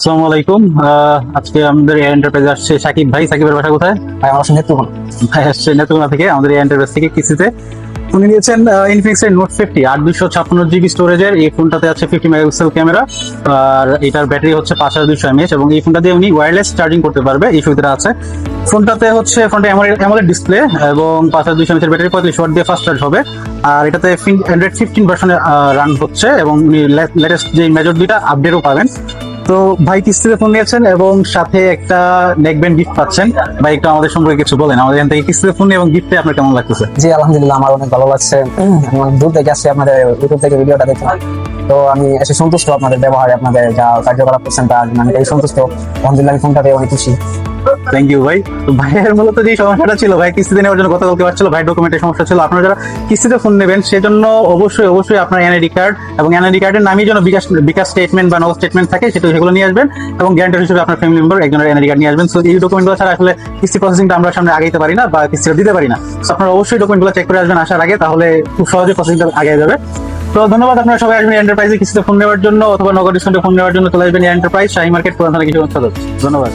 আসসালামু আলাইকুম। আজকে আমাদের এয়ার এন্টারপ্রাইজ আসছে সাকিব ভাই। সাকিবের বাসা কোথায়? ভাই আমার নেতৃত্ব ভাই আসছে নেত্রকোনা থেকে আমাদের এয়ার এন্টারপ্রাইজ থেকে কিস্তিতে। উনি নিয়েছেন ইনফিনিক্স এর নোট 50 8 256 GB স্টোরেজের। এই ফোনটাতে আছে 50 মেগাপিক্সেল ক্যামেরা, আর এটার ব্যাটারি হচ্ছে 5200 mAh এবং এই ফোনটা দিয়ে উনি ওয়্যারলেস চার্জিং করতে পারবে, এই সুবিধাটা আছে। ফোনটাতে হচ্ছে ফোনটা অ্যামোলেড ডিসপ্লে এবং 5200 mAh এর ব্যাটারি, 35 ওয়াট দিয়ে ফাস্ট চার্জ হবে। আর এটাতে অ্যান্ড্রয়েড 15 ভার্সনে রান হচ্ছে এবং উনি লেটেস্ট যে মেজর দুইটা আপডেটও পাবেন। তো ভাই কিস্তিতে ফোন নিয়েছেন এবং সাথে একটা নেকব্যান্ড গিফট পাচ্ছেন। ভাই একটু আমাদের সম্পর্কে কিছু বলেন, আমাদের এখান থেকে কিস্তিতে ফোন এবং গিফটে আপনার কেমন লাগতেছে? জি আলহামদুলিল্লাহ আমার অনেক ভালো লাগছে। আমি অনেক দূর থেকে আসছি আপনাদের ইউটিউব থেকে ভিডিওটা দেখলাম, তো আমি এসে সন্তুষ্ট আপনাদের ব্যবহারে, আপনাদের যা কার্যকলাপ করছেন তার আমি এই সন্তুষ্ট। আলহামদুলিল্লাহ আমি ফোনটা পেয়ে অনেক খুশি। থ্যাংক ইউ ভাই। তো ভাইয়ের মূলত যে সমস্যাটা ছিল, ভাই কিস্তিতে নেওয়ার জন্য গতকালকে পারছিল, ভাই ডকুমেন্টের সমস্যা ছিল। আপনারা যারা কিস্তিতে ফোন নেবেন সেজন্য অবশ্যই আপনার এনআইডি কার্ড এবং এনআইডি কার্ডের নামই যেন বিকাশ স্টেটমেন্ট বা নগদ স্টেটমেন্ট থাকে, সেগুলো নিয়ে আসবেন এবং গ্যারান্টার হিসেবে আপনার ফ্যামিলি মেম্বার একজনের এনআইডি কার্ড নিয়ে আসবেন। সো এই ডকুমেন্টগুলো ছাড়া আসলে কিস্তি প্রসেসিংটা আমরা সামনে আগাইতে পারি না বা কিস্তিটা দিতে পারি না। সো আপনারা অবশ্যই ডকুমেন্টগুলো চেক করে আসবেন আসার আগে, তাহলে খুব সহজে প্রসেসিংটা আগে যাবে। তো ধন্যবাদ। আপনারা সবাই আসবেন এন্টারপ্রাইজে কিস্তিতে ফোন নেওয়ার জন্য অথবা নগদ ডিসকাউন্টে ফোন নেওয়ার জন্য চলে আসবেন এন্টারপ্রাইজ, শাহী মার্কেট, পুরান থানা, কিশোরগঞ্জ সদর। ধন্যবাদ।